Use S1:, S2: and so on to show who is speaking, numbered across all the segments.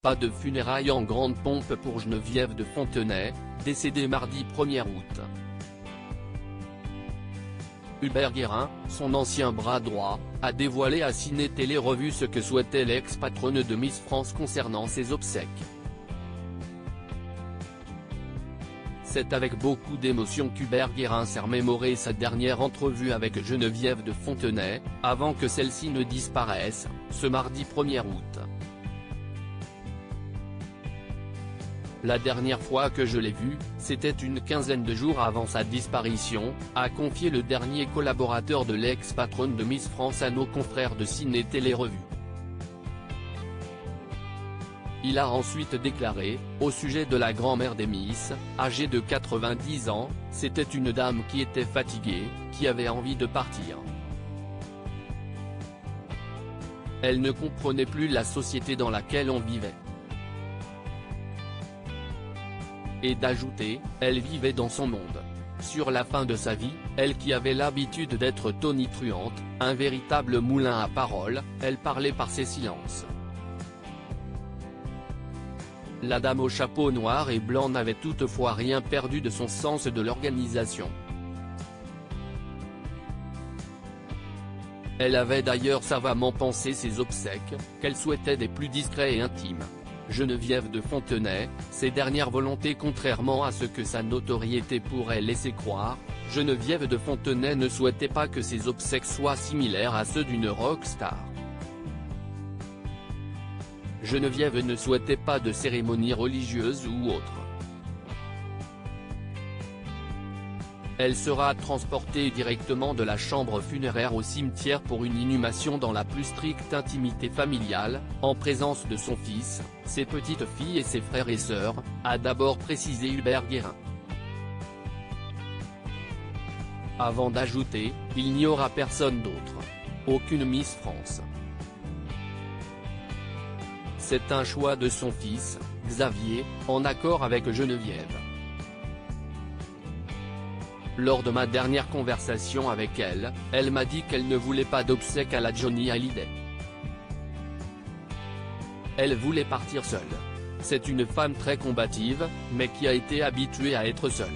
S1: Pas de funérailles en grande pompe pour Geneviève de Fontenay, décédée mardi 1er août. Hubert Guérin, son ancien bras droit, a dévoilé à Ciné Télé Revue ce que souhaitait l'ex-patronne de Miss France concernant ses obsèques. C'est avec beaucoup d'émotion qu'Hubert Guérin s'est remémoré sa dernière entrevue avec Geneviève de Fontenay, avant que celle-ci ne disparaisse, ce mardi 1er août. La dernière fois que je l'ai vue, c'était une quinzaine de jours avant sa disparition, a confié le dernier collaborateur de l'ex-patronne de Miss France à nos confrères de Ciné Télé Revue. Il a ensuite déclaré, au sujet de la grand-mère des Miss, âgée de 90 ans, c'était une dame qui était fatiguée, qui avait envie de partir. Elle ne comprenait plus la société dans laquelle on vivait. Et d'ajouter, elle vivait dans son monde. Sur la fin de sa vie, elle qui avait l'habitude d'être tonitruante, un véritable moulin à paroles, elle parlait par ses silences. La dame au chapeau noir et blanc n'avait toutefois rien perdu de son sens de l'organisation. Elle avait d'ailleurs savamment pensé ses obsèques, qu'elle souhaitait des plus discrets et intimes. Geneviève de Fontenay, ses dernières volontés contrairement à ce que sa notoriété pourrait laisser croire, Geneviève de Fontenay ne souhaitait pas que ses obsèques soient similaires à ceux d'une rockstar. Geneviève ne souhaitait pas de cérémonie religieuse ou autre. Elle sera transportée directement de la chambre funéraire au cimetière pour une inhumation dans la plus stricte intimité familiale, en présence de son fils, ses petites filles et ses frères et sœurs, a d'abord précisé Hubert Guérin. Avant d'ajouter, il n'y aura personne d'autre. Aucune Miss France. C'est un choix de son fils, Xavier, en accord avec Geneviève. Lors de ma dernière conversation avec elle, elle m'a dit qu'elle ne voulait pas d'obsèques à la Johnny Hallyday. Elle voulait partir seule. C'est une femme très combative, mais qui a été habituée à être seule.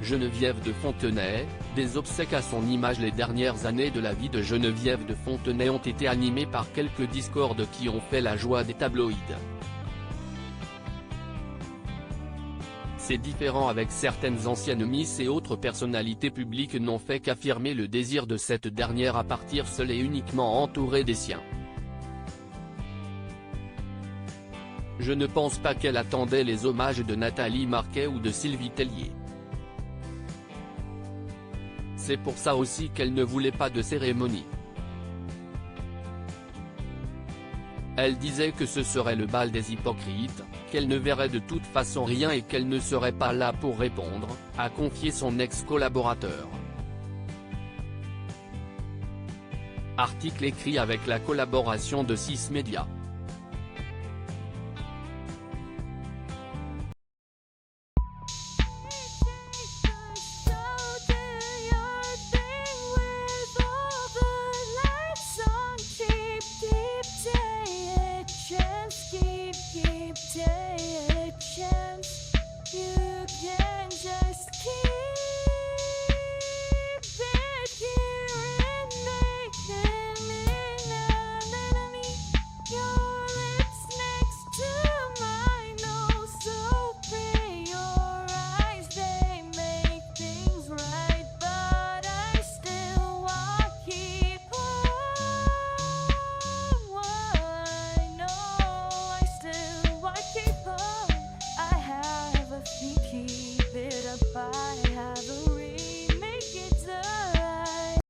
S1: Geneviève de Fontenay, des obsèques à son image. Les dernières années de la vie de Geneviève de Fontenay ont été animées par quelques discordes qui ont fait la joie des tabloïds. Ces différends avec certaines anciennes Miss et autres personnalités publiques n'ont fait qu'affirmer le désir de cette dernière à partir seule et uniquement entourée des siens. Je ne pense pas qu'elle attendait les hommages de Nathalie Marquet ou de Sylvie Tellier. C'est pour ça aussi qu'elle ne voulait pas de cérémonie. Elle disait que ce serait le bal des hypocrites, qu'elle ne verrait de toute façon rien et qu'elle ne serait pas là pour répondre, a confié son ex-collaborateur. Article écrit avec la collaboration de 6 Médias.